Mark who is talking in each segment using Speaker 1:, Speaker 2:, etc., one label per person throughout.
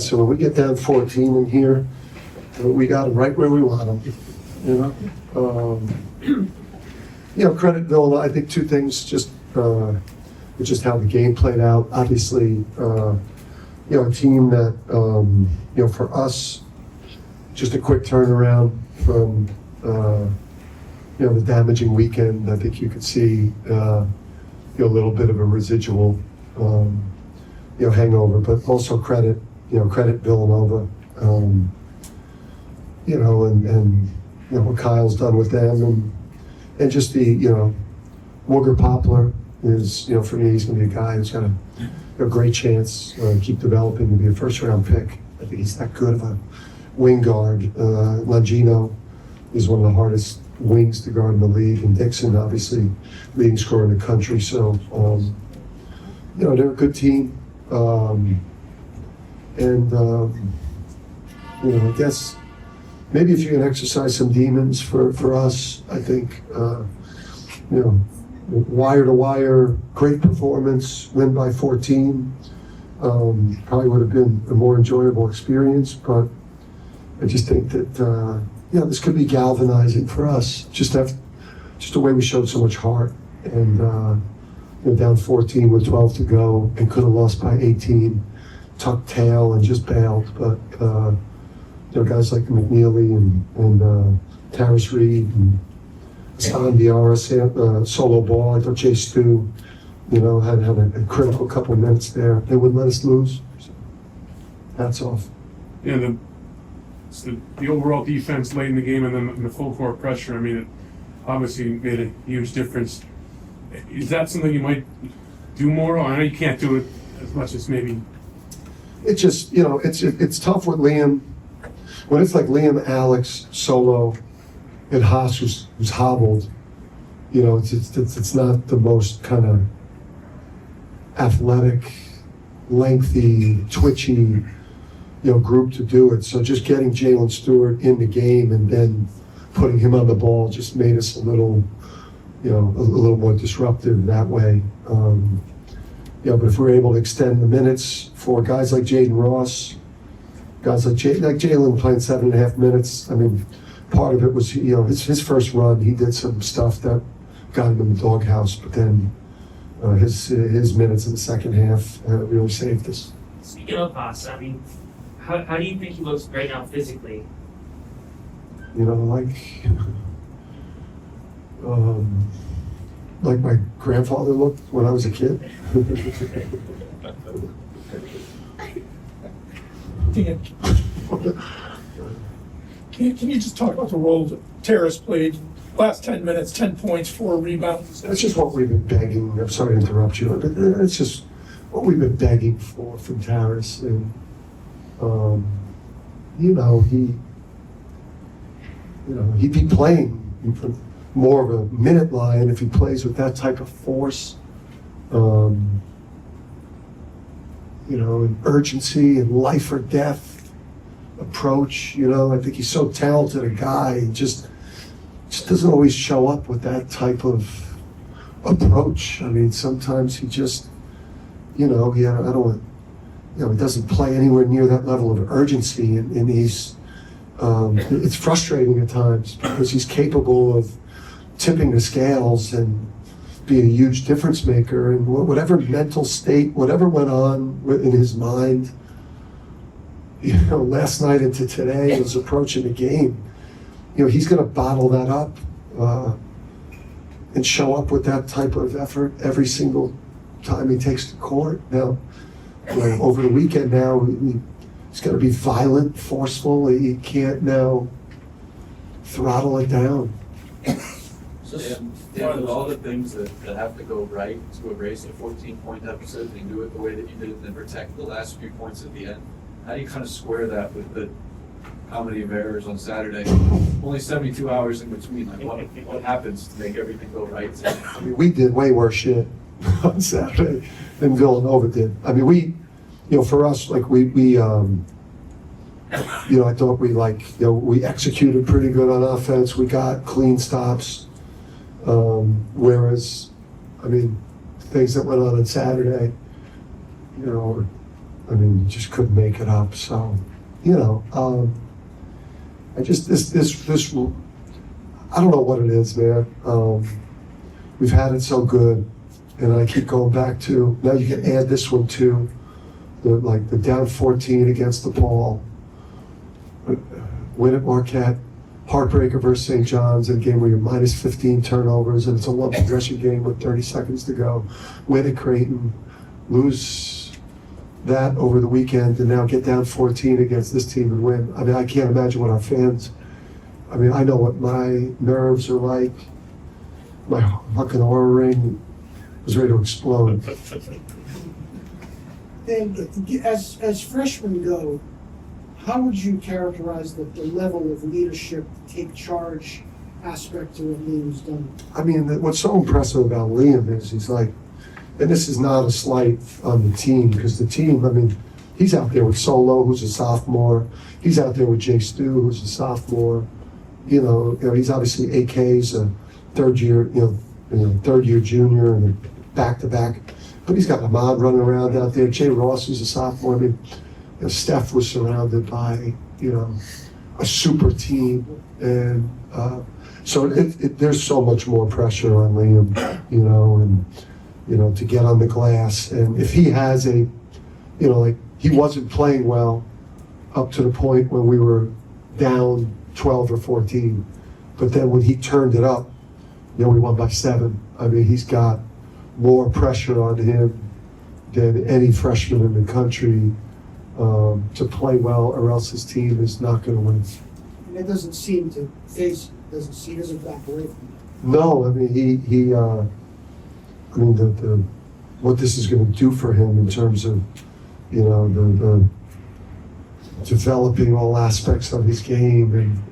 Speaker 1: listen, when we get down 14 in here, we got them right where we want them, you know? Credit Villanova, I think two things, just how the game played out. Obviously, a team that, for us, just a quick turnaround from, the damaging weekend. I think you could see, a little bit of a residual, hangover, but also credit Villanova, and what Kyle's done with them, and just the, Wooger Poplar is, for me, he's going to be a guy who's got a great chance to keep developing to be a first-round pick. I think he's that good of a wing guard. Longino is one of the hardest wings to guard in the league, and Dixon, obviously, leading scorer in the country. So, they're a good team. I guess maybe if you can exercise some demons for us, I think, wire to wire, great performance, win by 14. Probably would have been a more enjoyable experience, but I just think that, this could be galvanizing for us. Just the way we showed so much heart, and down 14 with 12 to go, and could have lost by 18, tucked tail and just bailed. But guys like McNeely and Taris Reed and Stan Diarra, solo ball. I thought Jay Stu, had a critical couple minutes there. They wouldn't let us lose. So, hats off.
Speaker 2: Yeah, the overall defense late in the game and then the full court pressure, I mean, it obviously made a huge difference. Is that something you might do more? I know you can't do it as much as maybe.
Speaker 1: It just, it's tough with Liam. When it's like Liam, Alex, Solo, and Haas who's hobbled, it's not the most kind of athletic, lengthy, twitchy, group to do it. So just getting Jalen Stewart in the game and then putting him on the ball just made us a little more disruptive that way. But if we're able to extend the minutes for guys like Jaden Ross, guys like Jalen playing 7.5 minutes, I mean, part of it was, his first run, he did some stuff that got him in the doghouse, but then his minutes in the second half really saved us.
Speaker 3: Speaking of Haas, I mean, how do you think he looks right now physically?
Speaker 1: Like my grandfather looked when I was a kid.
Speaker 4: Can you just talk about the role that Terrace played? Last 10 minutes, 10 points, 4 rebounds.
Speaker 1: That's just what we've been begging. I'm sorry to interrupt you, but it's just what we've been begging for from Terrace. And he'd be playing more of a minute line if he plays with that type of force, and urgency and life or death approach. I think he's so talented a guy. He just doesn't always show up with that type of approach. I mean, sometimes he just, he doesn't play anywhere near that level of urgency, and he's, it's frustrating at times because he's capable of tipping the scales and being a huge difference maker, and whatever mental state, whatever went on in his mind, last night into today, was approaching the game. He's going to bottle that up and show up with that type of effort every single time he takes the court. Now, over the weekend now, he's going to be violent, forceful. He can't now throttle it down.
Speaker 5: Yeah, with all the things that have to go right to erase a 14-point deficit and do it the way that you did and then protect the last few points at the end, how do you kind of square that with the comedy of errors on Saturday? Only 72 hours in between. Like, what happens to make everything go right?
Speaker 1: I mean, we did way worse shit on Saturday than Villanova did. I mean, for us, like I thought we executed pretty good on offense. We got clean stops. Whereas, I mean, things that went on Saturday, I mean, you just couldn't make it up. So, you know, I just, this, I don't know what it is, man. We've had it so good, and I keep going back to, now you can add this one too, the down 14 against the Ball, win at Marquette, heartbreaker versus St. John's in a game where you're minus 15 turnovers and it's a one possession game with 30 seconds to go, win at Creighton, lose that over the weekend, and now get down 14 against this team and win. I mean, I can't imagine what our fans, I mean, I know what my nerves are like. My fucking aura ring was ready to explode.
Speaker 6: And as freshmen go, how would you characterize the level of leadership, take charge aspect to what Liam's done?
Speaker 1: I mean, what's so impressive about Liam is he's like, and this is not a slight on the team, because the team, I mean, he's out there with Solo, who's a sophomore. He's out there with Jay Stu, who's a sophomore. You know, he's obviously AK's a third year junior and back-to-back. But he's got Ahmad running around out there. Jay Ross, who's a sophomore. I mean, Steph was surrounded by, a super team. And so there's so much more pressure on Liam, and, to get on the glass. And if he has he wasn't playing well up to the point when we were down 12 or 14. But then when he turned it up, we won by 7. I mean, he's got more pressure on him than any freshman in the country to play well, or else his team is not going to win.
Speaker 6: And it doesn't seem to face it. Doesn't back away from it.
Speaker 1: No, I mean, the what this is going to do for him in terms of, the developing all aspects of his game, and,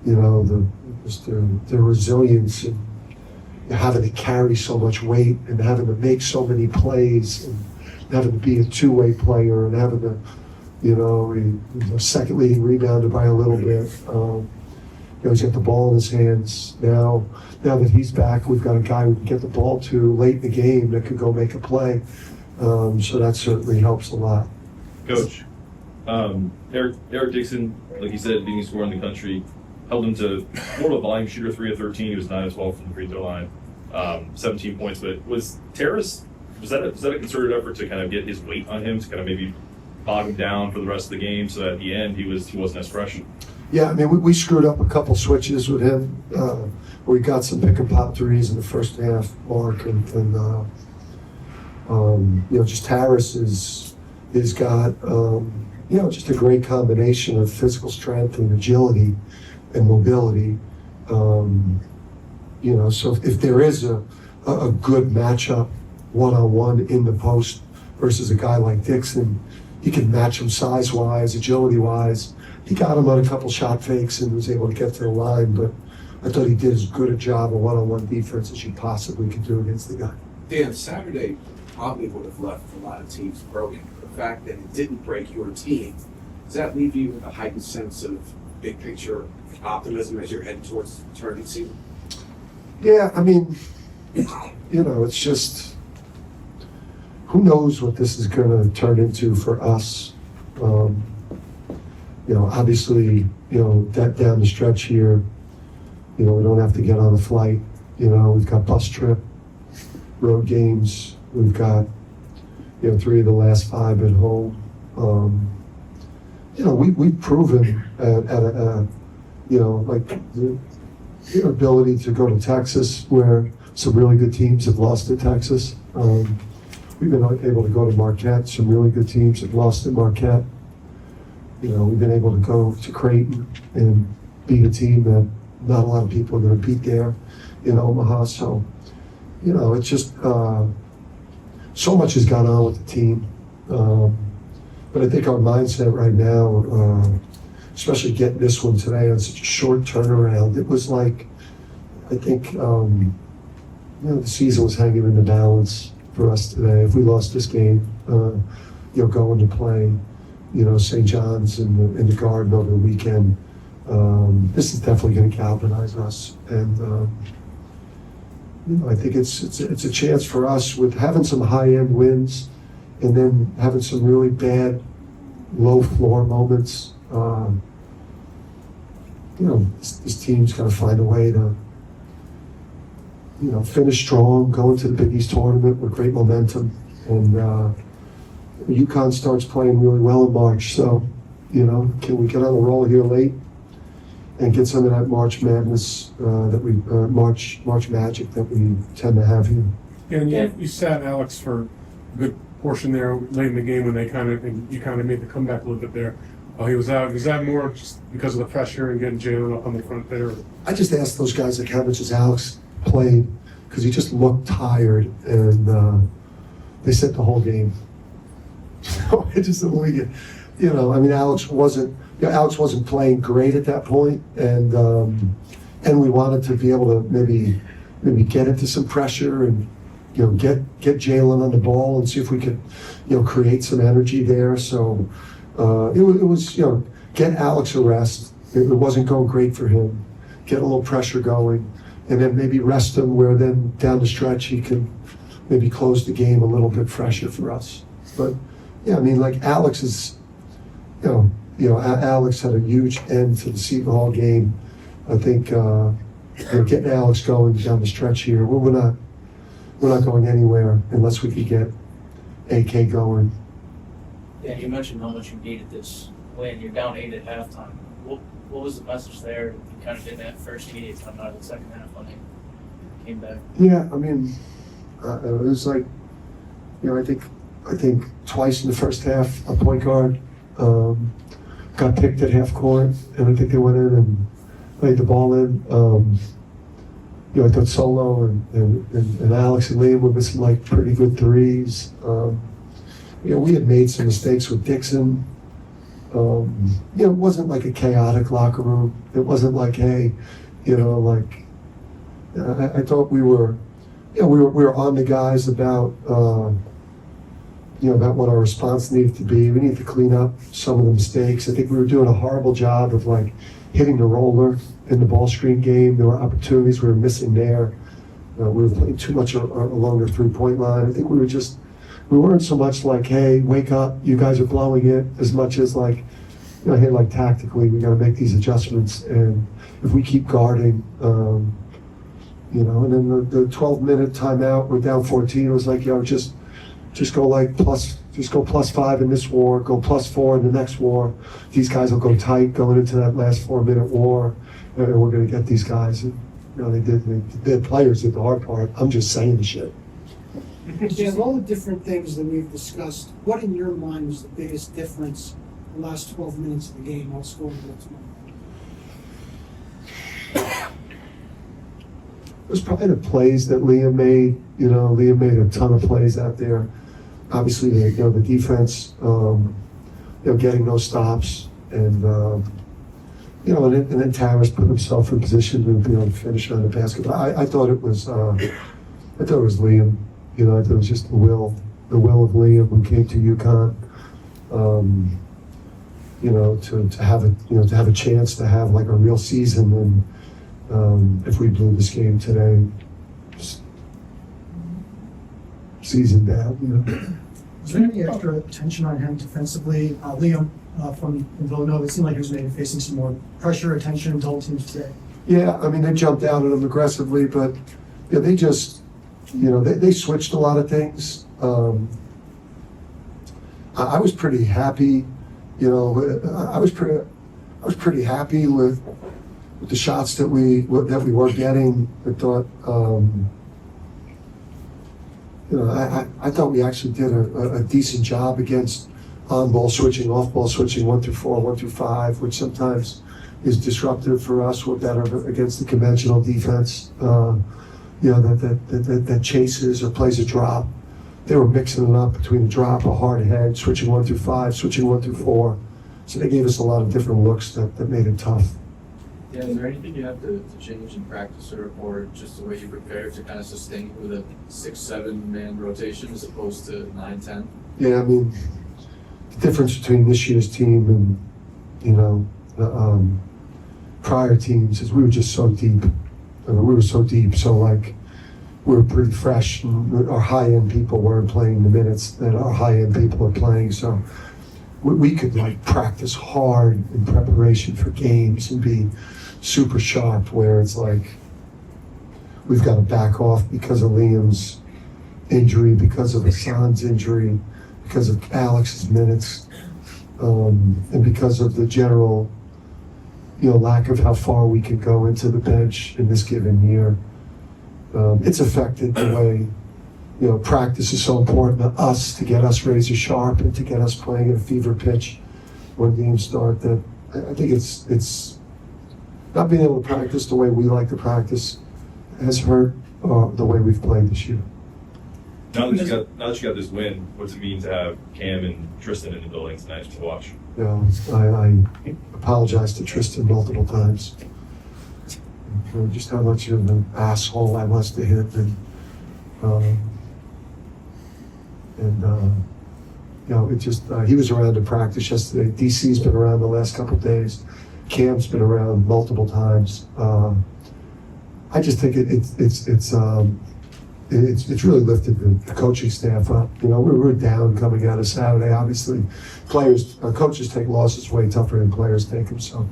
Speaker 1: the resilience, and having to carry so much weight, and having to make so many plays, and having to be a two-way player, and having to, he's second leading rebounder by a little bit. He's got the ball in his hands now. Now that he's back, we've got a guy we can get the ball to late in the game that could go make a play. So that certainly helps a lot.
Speaker 7: Coach, Eric Dixon, like you said, leading scorer in the country, held him to more of a volume shooter, 3 of 13. He was 9 of 12 from the free throw line, 17 points. But was Terrace, was that a concerted effort to kind of get his weight on him, to kind of maybe bog him down for the rest of the game, so that at the end he wasn't as fresh?
Speaker 1: Yeah, I mean, we screwed up a couple switches with him, where we got some pick and pop threes in the first half, Mark, and just Harris is got, just a great combination of physical strength and agility and mobility. So if there is a good matchup one-on-one in the post versus a guy like Dixon, he can match him size-wise, agility-wise. He got him on a couple shot fakes and was able to get to the line, but I thought he did as good a job of one-on-one defense as you possibly could do against the guy.
Speaker 8: Dan, Saturday probably would have left a lot of teams broken. The fact that it didn't break your team, does that leave you with a heightened sense of big picture optimism as you're heading towards the tournament season?
Speaker 1: Yeah, I mean, it's just, who knows what this is going to turn into for us. Obviously, that down the stretch here, we don't have to get on a flight. We've got bus trip, road games. We've got, 3 of the last 5 at home. We've proven the ability to go to Texas, where some really good teams have lost to Texas. We've been able to go to Marquette. Some really good teams have lost at Marquette. We've been able to go to Creighton and beat a team that not a lot of people are going to beat there in Omaha. So, it's just so much has gone on with the team. But I think our mindset right now, especially getting this one today on such a short turnaround, it was like, I think, the season was hanging in the balance for us today. If we lost this game, going to play, St. John's in the Garden over the weekend, this is definitely going to galvanize us. And, I think it's a chance for us with having some high-end wins and then having some really bad low floor moments. This team's got to find a way to, finish strong, go into the Big East tournament with great momentum. And UConn starts playing really well in March. So, can we get on a roll here late and get some of that March madness March magic that we tend to have here?
Speaker 2: And you sat Alex for a good portion there late in the game when you kind of made the comeback a little bit there. Oh, he was out. Was that more just because of the pressure and getting Jalen up on the front there?
Speaker 1: I just asked those guys like how much has Alex played, because he just looked tired, and they said the whole game. So I just don't like it. Alex wasn't playing great at that point, and we wanted to be able to maybe get into some pressure and get Jalen on the ball and see if we could create some energy there. So it was get Alex a rest. It wasn't going great for him. Get a little pressure going, and then maybe rest him where then down the stretch he can maybe close the game a little bit fresher for us. But Alex is, Alex had a huge end to the Seton Hall game. I think getting Alex going down the stretch here, we're not going anywhere unless we could get AK going.
Speaker 9: Yeah, you mentioned how much you needed this win. You're down 8 at halftime. What was the message there? You kind of did that first immediate time out of the second half when they came back.
Speaker 1: Yeah, it was like, I think twice in the first half, a point guard got picked at half court, and I think they went in and laid the ball in. I thought Solo and Alex and Liam were missing like pretty good threes. We had made some mistakes with Dixon. It wasn't like a chaotic locker room. It wasn't like, hey, I thought we were on the guys about about what our response needed to be. We needed to clean up some of the mistakes. I think we were doing a horrible job of hitting the roller in the ball screen game. There were opportunities we were missing there. We were playing too much along the 3-point line. I think we weren't so much like, hey, wake up, you guys are blowing it, as much as hey, tactically, we got to make these adjustments. And if we keep guarding, and then the 12-minute timeout, we're down 14. It was like, just go +5 in this war, go +4 in the next war. These guys will go tight going into that last 4-minute war, and we're going to get these guys. And, they players did the hard part. I'm just saying the shit.
Speaker 6: Of all the different things that we've discussed, what in your mind was the biggest difference in the last 12 minutes of the game while scoring the
Speaker 1: It was probably the plays that Liam made. Liam made a ton of plays out there. Obviously, the defense, getting those stops, and and then Tavares put himself in position to be able to finish on the basket. I thought it was Liam. I thought it was just the will of Liam who came to UConn. To have a chance to have a real season. And if we blew this game today, season bad.
Speaker 10: Was there any extra attention on him defensively? Liam from Villanova, it seemed like he was maybe facing some more pressure, attention, double teams today.
Speaker 1: Yeah, they jumped out at him aggressively, but they just, they switched a lot of things. I was pretty happy, I was pretty happy with the shots that we were getting. I thought, I thought we actually did a decent job against on-ball switching, off-ball switching, 1 through 4, 1 through 5, which sometimes is disruptive for us. We're better against the conventional defense, that chases or plays a drop. They were mixing it up between the drop, a hard head, switching 1 through 5, switching 1 through 4. So they gave us a lot of different looks that made it tough.
Speaker 5: Yeah, is there anything you have to change in practice or just the way you prepare to kind of sustain with a 6-7 man rotation as opposed to 9-10?
Speaker 1: Yeah, the difference between this year's team and the prior teams is we were just so deep. We were so deep, so we were pretty fresh. And our high-end people weren't playing the minutes that our high-end people are playing. So we could like practice hard in preparation for games and be super sharp, where it's like we've got to back off because of Liam's injury, because of Hassan's injury, because of Alex's minutes, and because of the general, lack of how far we can go into the bench in this given year. It's affected the way, practice is so important to us, to get us razor sharp and to get us playing at a fever pitch when games start, that I think it's not being able to practice the way we like to practice has hurt the way we've played this year.
Speaker 7: Now that you got this win, what's it mean to have Cam and Tristan in the building tonight to watch?
Speaker 1: I apologize to Tristan multiple times. Just how much of an asshole I was to him, it just he was around in practice yesterday. DC's been around the last couple of days. Cam's been around multiple times. I just think it's really lifted the coaching staff up. We were down coming out of Saturday. Obviously, coaches take losses way tougher than players take them. So,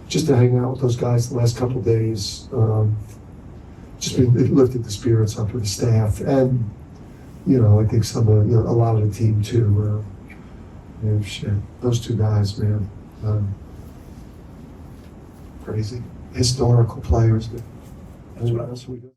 Speaker 1: just to hang out with those guys the last couple of days, it lifted the spirits up with the staff, and I think some of a lot of the team too. Those two guys, man, crazy, historical players. That's what else we got.